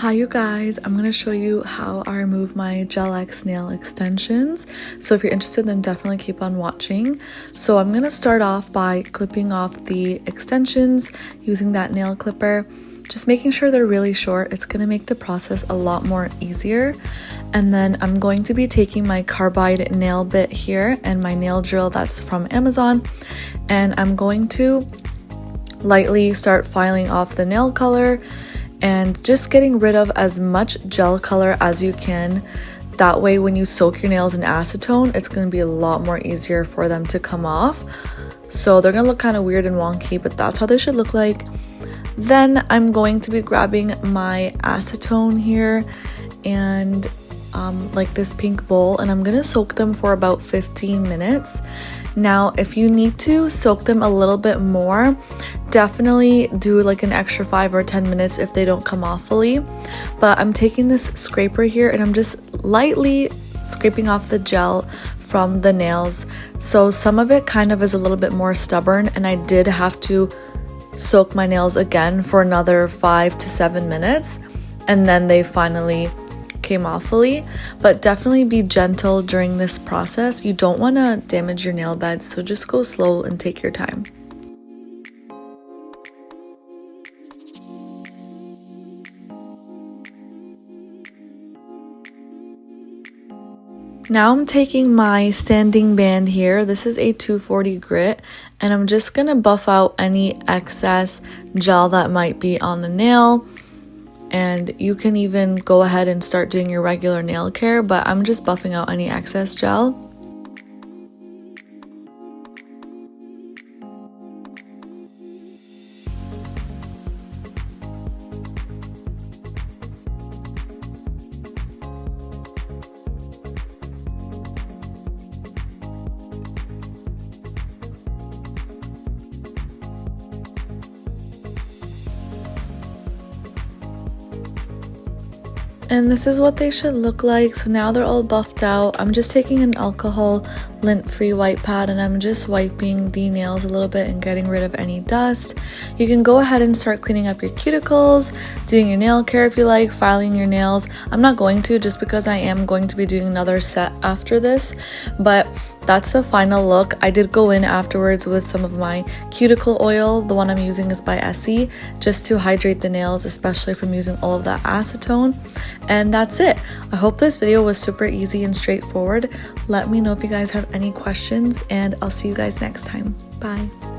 Hi you guys, I'm going to show you how I remove my Gel X nail extensions. So if you're interested, then definitely keep on watching. So I'm going to start off by clipping off the extensions using that nail clipper. Just making sure they're really short. It's going to make the process a lot more easier. And then I'm going to be taking my carbide nail bit here and my nail drill that's from Amazon. And I'm going to lightly start filing off the nail color and just getting rid of as much gel color as you can. That way when you soak your nails in acetone, it's going to be a lot more easier for them to come off. So they're going to look kind of weird and wonky, but that's how they should look like. Then I'm going to be grabbing my acetone here and like this pink bowl, and I'm going to soak them for about 15 minutes. Now, if you need to soak them a little bit more, definitely do like an extra 5 or 10 minutes if they don't come off fully. But I'm taking this scraper here and I'm just lightly scraping off the gel from the nails. So some of it kind of is a little bit more stubborn, and I did have to soak my nails again for another 5 to 7 minutes, and then they finally came off fully. But definitely be gentle during this process. You don't want to damage your nail bed, so just go slow and take your time. Now I'm taking my standing band here. This is a 240 grit, and I'm just gonna buff out any excess gel that might be on the nail. And you can even go ahead and start doing your regular nail care, but I'm just buffing out any excess gel. And this is what they should look like. So now they're all buffed out. I'm just taking an alcohol lint-free wipe pad and I'm just wiping the nails a little bit and getting rid of any dust. You can go ahead and start cleaning up your cuticles, doing your nail care if you like, filing your nails. I'm not going to, just because I am going to be doing another set after this, but that's the final look. I did go in afterwards with some of my cuticle oil. The one I'm using is by Essie, just to hydrate the nails, especially from using all of that acetone. And that's it. I hope this video was super easy and straightforward. Let me know if you guys have any questions, and I'll see you guys next time. Bye.